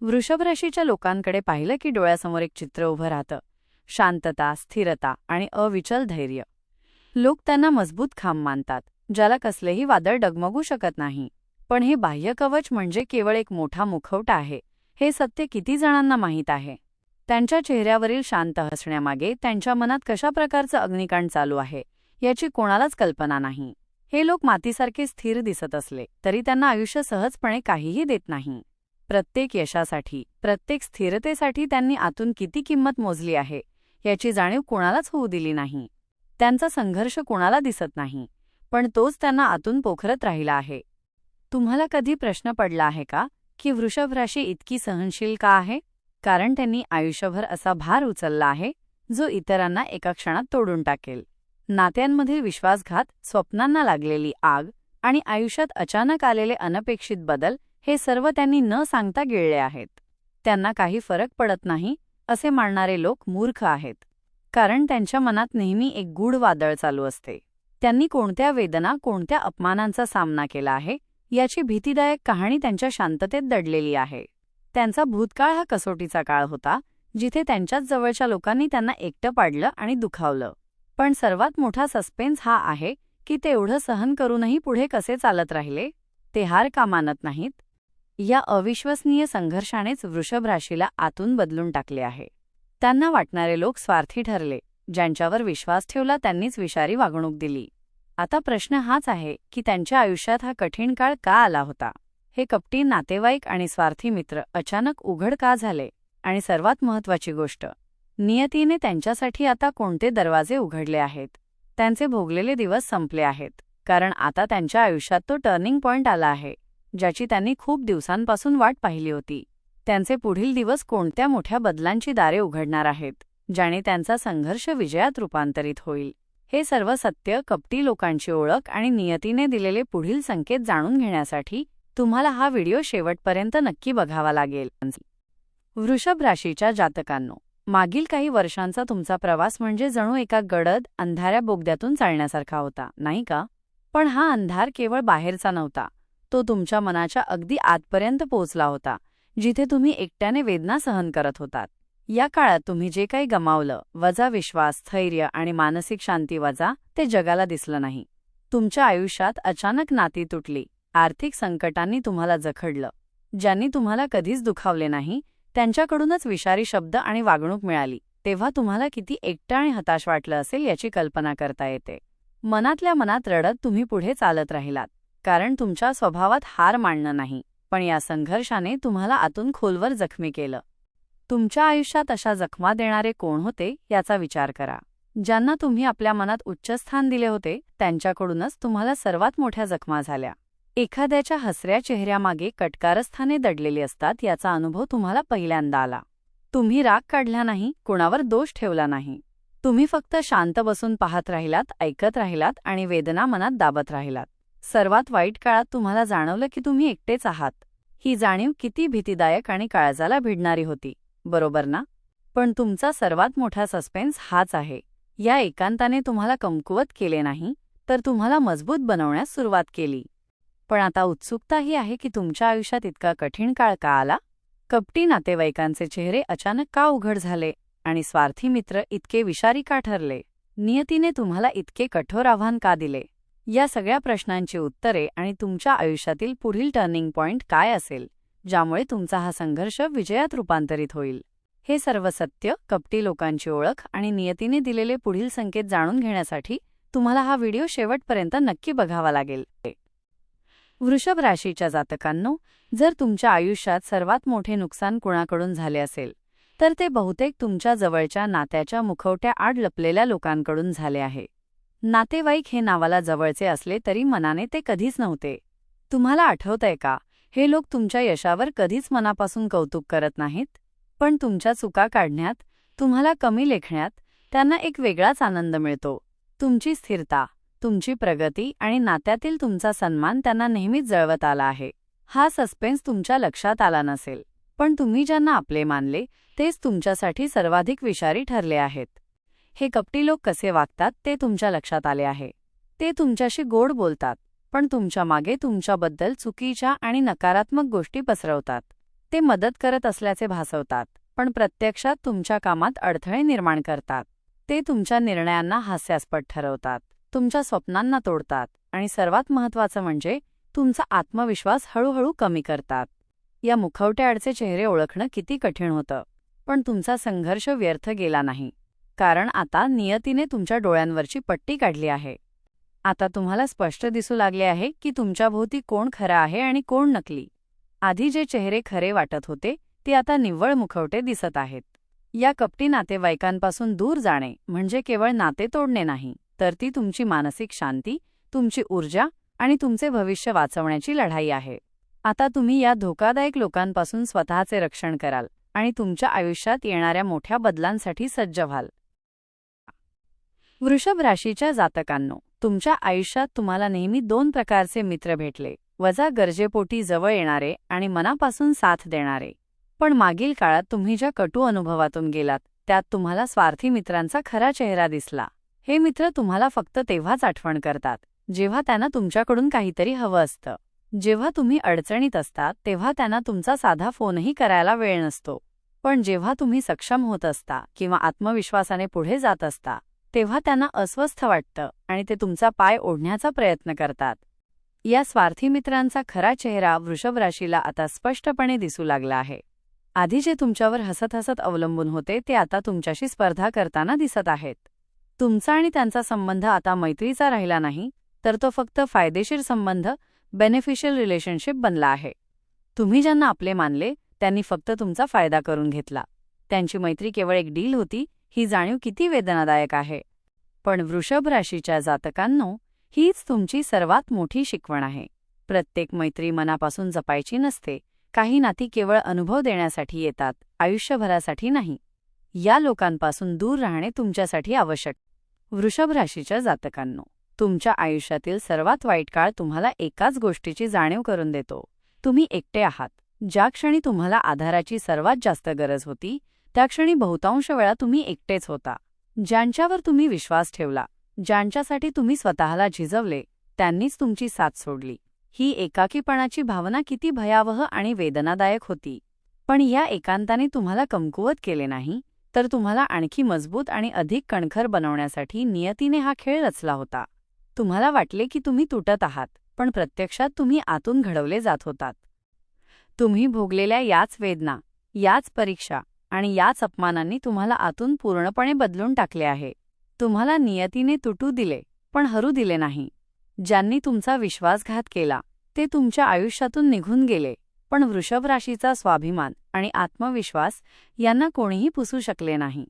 वृषभ राशीच्या लोकांकडे पाहिलं की डोळ्यासमोर एक चित्र उभं राहतं. शांतता, स्थिरता आणि अविचल धैर्य. लोक त्यांना मजबूत खांब मानतात, ज्याला कसलेही वादळ डगमगू शकत नाही. पण हे बाह्य कवच म्हणजे केवळ एक मोठा मुखवटा आहे, हे सत्य किती जणांना माहीत आहे? त्यांच्या चेहऱ्यावरील शांत हसण्यामागे त्यांच्या मनात कशा प्रकारचं अग्निकांड चालू आहे, याची कोणालाच कल्पना नाही. हे लोक मातीसारखे स्थिर दिसत असले तरी त्यांना आयुष्य सहजपणे काहीही देत नाही. प्रत्येक यशासाठी, प्रत्येक स्थिरतेसाठी त्यांनी आतून किती किंमत मोजली आहे, याची जाणीव कोणालाच होऊ दिली नाही. त्यांचा संघर्ष कोणाला दिसत नाही, पण तोच त्यांना आतून पोखरत राहिला आहे. तुम्हाला कधी प्रश्न पडला आहे का की वृषभ राशी इतकी सहनशील का आहे? कारण त्यांनी आयुष्यभर असा भार उचलला आहे जो इतरांना एका क्षणात तोडून टाकेल. नात्यांमधील विश्वासघात, स्वप्नांना लागलेली आग आणि आयुष्यात अचानक आलेले अनपेक्षित बदल, हे सर्व त्यांनी न सांगता गिळले आहेत. त्यांना काही फरक पडत नाही असे मानणारे लोक मूर्ख आहेत, कारण त्यांच्या मनात नेहमी एक गूढ वादळ चालू असते. त्यांनी कोणत्या वेदना, कोणत्या अपमानांचा सामना केला आहे, याची भीतीदायक कहाणी त्यांच्या शांततेत दडलेली आहे. त्यांचा भूतकाळ हा कसोटीचा काळ होता, जिथे त्यांच्याच जवळच्या लोकांनी त्यांना एकटं पाडलं आणि दुखावलं. पण सर्वात मोठा सस्पेन्स हा आहे की ते एवढं सहन करूनही पुढे कसे चालत राहिले. ते हार का मानत नाहीत? या अविश्वसनीय संघर्षानेच वृषभ राशीला आतून बदलून टाकले आहे. त्यांना वाटणारे लोक स्वार्थी ठरले, ज्यांच्यावर विश्वास ठेवला त्यांनीच विषारी वागणूक दिली. आता प्रश्न हाच आहे की त्यांच्या आयुष्यात हा कठीण काळ का आला होता? हे कपटी नातेवाईक आणि स्वार्थी मित्र अचानक उघड का झाले? आणि सर्वात महत्त्वाची गोष्ट, नियतीने त्यांच्यासाठी आता कोणते दरवाजे उघडले आहेत? त्यांचे भोगलेले दिवस संपले आहेत, कारण आता त्यांच्या आयुष्यात तो टर्निंग पॉइंट आला आहे, ज्याची त्यांनी खूप दिवसांपासून वाट पाहिली होती. त्यांचे पुढील दिवस कोणत्या मोठ्या बदलांची दारे उघडणार आहेत, ज्याने त्यांचा संघर्ष विजयात रूपांतरित होईल? हे सर्व सत्य, कपटी लोकांची ओळख आणि नियतीने दिलेले पुढील संकेत जाणून घेण्यासाठी तुम्हाला हा व्हिडिओ शेवटपर्यंत नक्की बघावा लागेल. वृषभ राशीच्या जातकांनो, मागील काही वर्षांचा तुमचा प्रवास म्हणजे जणू एका गडद, अंधाऱ्या बोगद्यातून चालण्यासारखा होता, नाही का? पण हा अंधार केवळ बाहेरचा नव्हता, तो तुमच्या मनाच्या अगदी आतपर्यंत पोहोचला होता, जिथे तुम्ही एकट्याने वेदना सहन करत होतात. या काळात तुम्ही जे काही गमावलं, वजा विश्वास, स्थैर्य आणि मानसिक शांती वजा, ते जगाला दिसलं नाही. तुमच्या आयुष्यात अचानक नाती तुटली, आर्थिक संकटांनी तुम्हाला जखडलं. ज्यांनी तुम्हाला कधीच दुखावले नाही, त्यांच्याकडूनच विषारी शब्द आणि वागणूक मिळाली, तेव्हा तुम्हाला किती एकटं आणि हताश वाटलं असेल याची कल्पना करता येते. मनातल्या मनात रडत तुम्ही पुढे चालत राहिलात, कारण तुमच्या स्वभावात हार मानणं नाही. पण या संघर्षाने तुम्हाला आतून खोलवर जखमी केलं. तुमच्या आयुष्यात अशा जखमा देणारे कोण होते याचा विचार करा. ज्यांना तुम्ही आपल्या मनात उच्च स्थान दिले होते, त्यांच्याकडूनच तुम्हाला सर्वात मोठ्या जखमा झाल्या. एखाद्याच्या हसऱ्या चेहऱ्यामागे कटकारस्थाने दडलेली असतात, याचा अनुभव तुम्हाला पहिल्यांदा आला. तुम्ही राग काढला नाही, कोणावर दोष ठेवला नाही. तुम्ही फक्त शांत बसून पाहत राहिलात, ऐकत राहिलात आणि वेदना मनात दाबत राहिलात. सर्वात वाईट काळात तुम्हाला जाणवलं की तुम्ही एकटेच आहात. ही जाणीव किती भीतीदायक आणि काळजाला भिडणारी होती, बरोबर ना? पण तुमचा सर्वात मोठा सस्पेन्स हाच आहे. या एकांताने तुम्हाला कमकुवत केले नाही, तर तुम्हाला मजबूत बनवण्यास सुरुवात केली. पण आता उत्सुकता ही आहे की तुमच्या आयुष्यात इतका कठीण काळ का आला? कपटी नातेवाईकांचे चेहरे अचानक का उघड झाले? आणि स्वार्थी मित्र इतके विषारी का ठरले? नियतीने तुम्हाला इतके कठोर आव्हान का दिले? या सगळ्या प्रश्नांची उत्तरे आणि तुमच्या आयुष्यातील पुढील टर्निंग पॉइंट काय असेल, ज्यामुळे तुमचा हा संघर्ष विजयात रूपांतरित होईल, हे सर्व सत्य, कपटी लोकांची ओळख आणि नियतीने दिलेले पुढील संकेत जाणून घेण्यासाठी तुम्हाला हा व्हिडिओ शेवटपर्यंत नक्की बघावा लागेल. वृषभ राशीच्या जातकांनो, जर तुमच्या आयुष्यात सर्वात मोठे नुकसान कुणाकडून झाले असेल, तर ते बहुतेक तुमच्या जवळच्या नात्याच्या मुखवट्या आड लपलेल्या लोकांकडून झाले आहे. नातेवाईक हे नावाला जवळचे असले तरी मनाने ते कधीच नव्हते. तुम्हाला आठवतंय का, हे लोक तुमच्या यशावर कधीच मनापासून कौतुक करत नाहीत, पण तुमच्या चुका काढण्यात, तुम्हाला कमी लेखण्यात त्यांना एक वेगळाच आनंद मिळतो. तुमची स्थिरता, तुमची प्रगती आणि नात्यातील तुमचा सन्मान त्यांना नेहमीच जळवत आला आहे. हा सस्पेन्स तुमच्या लक्षात आला नसेल, पण तुम्ही ज्यांना आपले मानले तेच तुमच्यासाठी सर्वाधिक विषारी ठरले आहेत. हे कपटी लोक कसे वागतात ते तुमच्या लक्षात आले आहे. ते तुमच्याशी गोड बोलतात, पण तुमच्या मागे तुमच्याबद्दल चुकीच्या आणि नकारात्मक गोष्टी पसरवतात. ते मदत करत असल्याचे भासवतात, पण प्रत्यक्षात तुमच्या कामात अडथळे निर्माण करतात. ते तुमच्या निर्णयांना हास्यास्पद ठरवतात, तुमच्या स्वप्नांना तोडतात आणि सर्वात महत्त्वाचं म्हणजे तुमचा आत्मविश्वास हळूहळू कमी करतात. या मुखवट्याआडचे चेहरे ओळखणं किती कठीण होतं, पण तुमचा संघर्ष व्यर्थ गेला नाही, कारण आता नियतीने तुमच्या डोळ्यांवरची पट्टी काढली आहे. आता तुम्हाला स्पष्ट दिसू लागले आहे की तुमच्याभोवती कोण खरं आहे आणि कोण नकली. आधी जे चेहरे खरे वाटत होते ते आता निव्वळ मुखवटे दिसत आहेत. या कपटी नातेवाईकांपासून दूर जाणे म्हणजे केवळ नाते तोडणे नाही, तर ती तुमची मानसिक शांती, तुमची ऊर्जा आणि तुमचे भविष्य वाचवण्याची लढाई आहे. आता तुम्ही या धोकादायक लोकांपासून स्वतःचे रक्षण कराल आणि तुमच्या आयुष्यात येणाऱ्या मोठ्या बदलांसाठी सज्ज व्हाल. वृषभ राशीच्या जातकांनो, तुमच्या आयुष्यात तुम्हाला नेहमी दोन प्रकारचे मित्र भेटले, वजा गरजेपोटी जवळ येणारे आणि मनापासून साथ देणारे. पण मागील काळात तुम्ही ज्या कटू अनुभवातून गेलात त्यात तुम्हाला स्वार्थी मित्रांचा खरा चेहरा दिसला. हे मित्र तुम्हाला फक्त तेव्हाच आठवण करतात जेव्हा त्यांना तुमच्याकडून काहीतरी हवं असतं. जेव्हा तुम्ही अडचणीत असता तेव्हा त्यांना तुमचा साधा फोनही करायला वेळ नसतो. पण जेव्हा तुम्ही सक्षम होत असता किंवा आत्मविश्वासाने पुढे जात असता तेव्हा त्यांना अस्वस्थ वाटतं आणि ते तुमचा पाय ओढण्याचा प्रयत्न करतात. या स्वार्थी मित्रांचा खरा चेहरा वृषभ राशीला आता स्पष्टपणे दिसू लागला आहे. आधी जे तुमच्यावर हसत हसत अवलंबून होते ते आता तुमच्याशी स्पर्धा करताना दिसत आहेत. तुमचा आणि त्यांचा संबंध आता मैत्रीचा राहिला नाही, तर तो फक्त फायदेशीर संबंध, बेनिफिशियल रिलेशनशिप बनला आहे. तुम्ही ज्यांना आपले मानले त्यांनी फक्त तुमचा फायदा करून घेतला. त्यांची मैत्री केवळ एक डील होती, ही जाणीव किती वेदनादायक आहे. पण वृषभ राशीच्या जातकांनो, हीच तुमची सर्वात मोठी शिकवण आहे. प्रत्येक मैत्री मनापासून जपायची नसते. काही नाती केवळ अनुभव देण्यासाठी येतात, आयुष्यभरासाठी नाही. या लोकांपासून दूर राहणे तुमच्यासाठी आवश्यक. वृषभ राशीच्या जातकांनो, तुमच्या आयुष्यातील सर्वात वाईट काळ तुम्हाला एकाच गोष्टीची जाणीव करून देतो: तुम्ही एकटे आहात. ज्या क्षणी तुम्हाला आधाराची सर्वात जास्त गरज होती त्या क्षणी बहुतांश वेळा तुम्ही एकटेच होता. ज्यांच्यावर तुम्ही विश्वास ठेवला, ज्यांच्यासाठी तुम्ही स्वतःला झिजवले, त्यांनीच तुमची साथ सोडली. ही एकाकीपणाची भावना किती भयावह आणि वेदनादायक होती. पण या एकांताने तुम्हाला कमकुवत केले नाही, तर तुम्हाला आणखी मजबूत आणि अधिक कणखर बनवण्यासाठी नियतीने हा खेळ रचला होता. तुम्हाला वाटले की तुम्ही तुटत आहात, पण प्रत्यक्षात तुम्ही आतून घडवले जात होतात. तुम्ही भोगलेल्या याच वेदना, याच परीक्षा आणि याच अपमानांनी तुम्हाला आतून पूर्णपणे बदलून टाकले आहे. तुम्हाला नियतीने तुटू दिले, पण हरू दिले नाही. ज्यांनी तुमचा विश्वासघात केला ते तुमच्या आयुष्यातून निघून गेले, पण वृषभ राशीचा स्वाभिमान आणि आत्मविश्वास यांना कोणीही पुसू शकले नाही.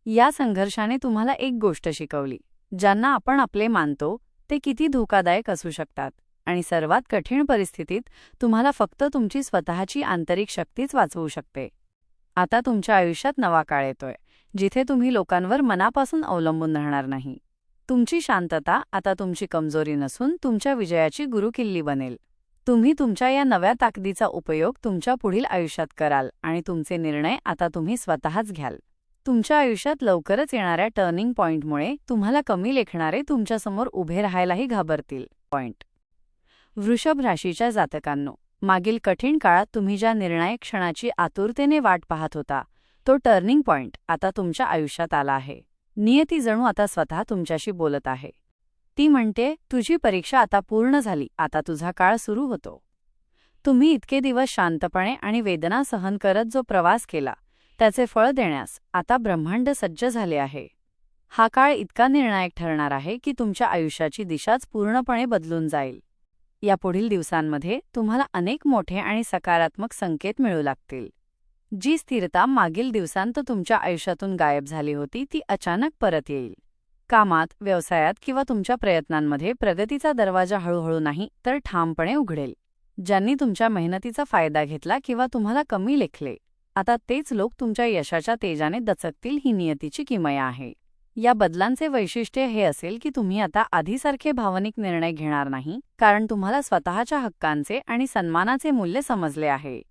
या संघर्षाने तुम्हाला एक गोष्ट शिकवली: ज्यांना आपण आपले मानतो ते किती धोकादायक असू शकतात, आणि सर्वात कठीण परिस्थितीत तुम्हाला फक्त तुमची स्वतःची आंतरिक शक्तीच वाचवू शकते. आता तुमच्या आयुष्यात नवा काळ येतोय, जिथे तुम्ही लोकांवर मनापासून अवलंबून राहणार नाही. तुमची शांतता आता तुमची कमजोरी नसून तुमच्या विजयाची गुरुकिल्ली बनेल. तुम्ही तुमच्या या नव्या ताकदीचा उपयोग तुमच्या पुढील आयुष्यात कराल आणि तुमचे निर्णय आता तुम्ही स्वतःच घ्याल. तुमच्या आयुष्यात लवकरच येणाऱ्या टर्निंग पॉइंटमुळे तुम्हाला कमी लेखणारे तुमच्यासमोर उभे राहायलाही घाबरतील. वृषभ राशीच्या जातकांनो, मागील कठीण काळात तुम्ही ज्या निर्णायक क्षणाची आतुरतेने वाट पाहत होता तो टर्निंग पॉइंट आता तुमच्या आयुष्यात आला आहे. नियती जणू आता स्वतः तुमच्याशी बोलत आहे. ती म्हणते, तुझी परीक्षा आता पूर्ण झाली, आता तुझा काळ सुरू होतो. तुम्ही इतके दिवस शांतपणे आणि वेदना सहन करत जो प्रवास केला त्याचे फळ देण्यास आता ब्रह्मांड सज्ज झाले आहे. हा काळ इतका निर्णायक ठरणार आहे की तुमच्या आयुष्याची दिशाच पूर्णपणे बदलून जाईल. या पुढील दिवसांमध्ये तुम्हाला अनेक मोठे आणि सकारात्मक संकेत मिळू लागतील. जी स्थिरता मागील दिवसांत तुमच्या आयुष्यातून गायब झाली होती ती अचानक परत येईल. कामात, व्यवसायात किंवा तुमच्या प्रयत्नांमध्ये प्रगतीचा दरवाजा हळूहळू नाही तर ठामपणे उघडेल. ज्यांनी तुमच्या मेहनतीचा फायदा घेतला किंवा तुम्हाला कमी लेखले, आता तेच लोक तुमच्या यशाच्या तेजाने दचकतील. ही नियतीची किमया आहे. या बदलांचे वैशिष्ट्य हे असेल की तुम्ही आता आधीसारखे भावनिक निर्णय घेणार नाही, कारण तुम्हाला स्वतःच्या हक्कांचे आणि सन्मानाचे मूल्य समजले आहे.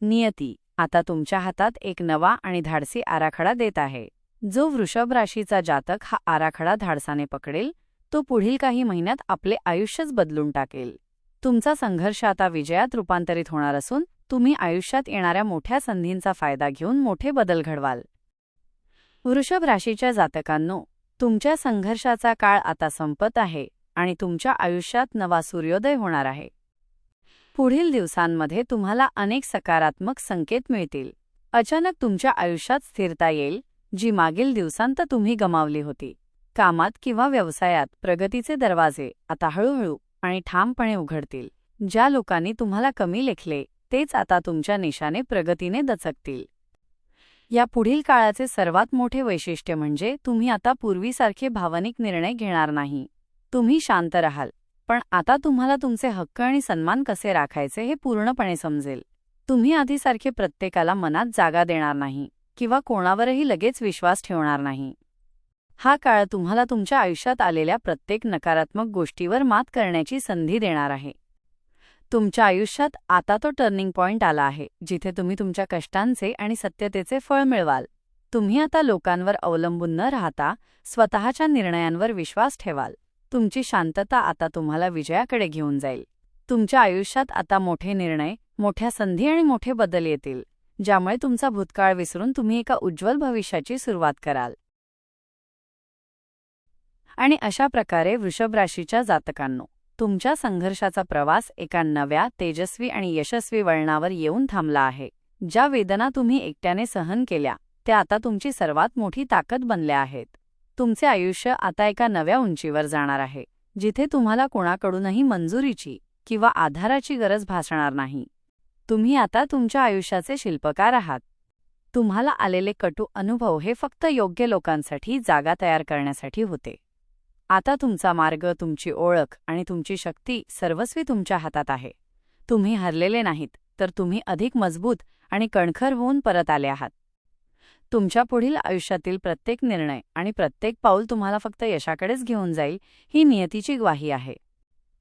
नियती आता तुमच्या हातात एक नवा आणि धाडसी आराखडा देत आहे. जो वृषभ राशीचा जातक हा आराखडा धाडसाने पकडेल तो पुढील काही महिन्यात आपले आयुष्यच बदलून टाकेल. तुमचा संघर्ष आता विजयात रूपांतरित होणार असून तुम्ही आयुष्यात येणाऱ्या मोठ्या संधींचा फायदा घेऊन मोठे बदल घडवाल. वृषभ राशीच्या जातकांनो, तुमच्या संघर्षाचा काळ आता संपत आहे आणि तुमच्या आयुष्यात नवा सूर्योदय होणार आहे. पुढील दिवसांमध्ये तुम्हाला अनेक सकारात्मक संकेत मिळतील. अचानक तुमच्या आयुष्यात स्थिरता येईल, जी मागील दिवसांत तुम्ही गमावली होती. कामात किंवा व्यवसायात प्रगतीचे दरवाजे आता हळूहळू आणि ठामपणे उघडतील. ज्या लोकांनी तुम्हाला कमी लेखले तेच आता तुमच्या निशाने प्रगतीने दचकतील. या पुढील काळाचे सर्वात मोठे वैशिष्ट्य म्हणजे तुम्ही आता पूर्वीसारखे भावनिक निर्णय घेणार नाही. तुम्ही शांत राहाल, पण आता तुम्हाला तुमचे हक्क आणि सन्मान कसे राखायचे हे पूर्णपणे समजेल. तुम्ही आधीसारखे प्रत्येकाला मनात जागा देणार नाही किंवा कोणावरही लगेच विश्वास ठेवणार नाही. हा काळ तुम्हाला तुमच्या आयुष्यात आलेल्या प्रत्येक नकारात्मक गोष्टीवर मात करण्याची संधी देणार आहे. तुमच्या आयुष्यात आता तो टर्निंग पॉइंट आला आहे, जिथे तुम्ही तुमच्या कष्टांचे आणि सत्यतेचे फळ मिळवाल. तुम्ही आता लोकांवर अवलंबून न राहता स्वतःच्या निर्णयांवर विश्वास ठेवाल. तुमची शांतता आता तुम्हाला विजयाकडे घेऊन जाईल. तुमच्या आयुष्यात आता मोठे निर्णय, मोठ्या संधी आणि मोठे बदल येतील, ज्यामुळे तुमचा भूतकाळ विसरून तुम्ही एका उज्ज्वल भविष्याची सुरुवात कराल. आणि अशा प्रकारे वृषभ राशीच्या जातकांनो, तुमच्या संघर्षाचा प्रवास एका नव्या, तेजस्वी आणि यशस्वी वळणावर येऊन थांबला आहे. ज्या वेदना तुम्ही एकट्याने सहन केल्या, त्या आता तुमची सर्वात मोठी ताकद बनल्या आहेत. तुमचे आयुष्य आता एका नव्या उंचीवर जाणार आहे, जिथे तुम्हाला कोणाकडूनही मंजुरीची किंवा आधाराची गरज भासणार नाही. तुम्ही आता तुमच्या आयुष्याचे शिल्पकार आहात. तुम्हाला आलेले कटू अनुभव हे फक्त योग्य लोकांसाठी जागा तयार करण्यासाठी होते. आता तुमचा मार्ग, तुमची ओळख आणि तुमची शक्ती सर्वस्वी तुमच्या हातात आहे. तुम्ही हरलेले नाहीत, तर तुम्ही अधिक मजबूत आणि कणखर होऊन परत आले आहात. तुमच्या पुढील आयुष्यातील प्रत्येक निर्णय आणि प्रत्येक पाऊल तुम्हाला फक्त यशाकडेच घेऊन जाईल, ही नियतीची ग्वाही आहे.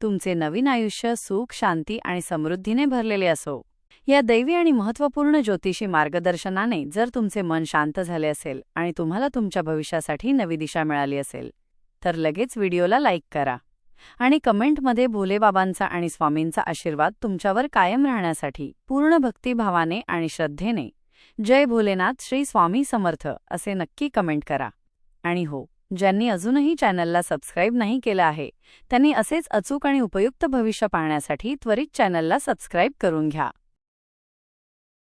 तुमचे नवीन आयुष्य सुख, शांती आणि समृद्धीने भरलेले असो. या दैवी आणि महत्त्वपूर्ण ज्योतिषी मार्गदर्शनाने जर तुमचे मन शांत झाले असेल आणि तुम्हाला तुमच्या भविष्यासाठी नवी दिशा मिळाली असेल, तर लगेच व्हिडिओला लाईक करा आणि कमेंटमध्ये भोलेबाबांचा आणि स्वामींचा आशीर्वाद तुमच्यावर कायम राहण्यासाठी पूर्ण भक्तिभावाने आणि श्रद्धेने जय भोलेनाथ श्री स्वामी समर्थ असे नक्की कमेंट करा. आणि हो, ज्यांनी अजूनही चॅनलला सबस्क्राईब नाही केलं आहे, त्यांनी असेच अचूक आणि उपयुक्त भविष्य पाहण्यासाठी त्वरित चॅनलला सबस्क्राईब करून घ्या.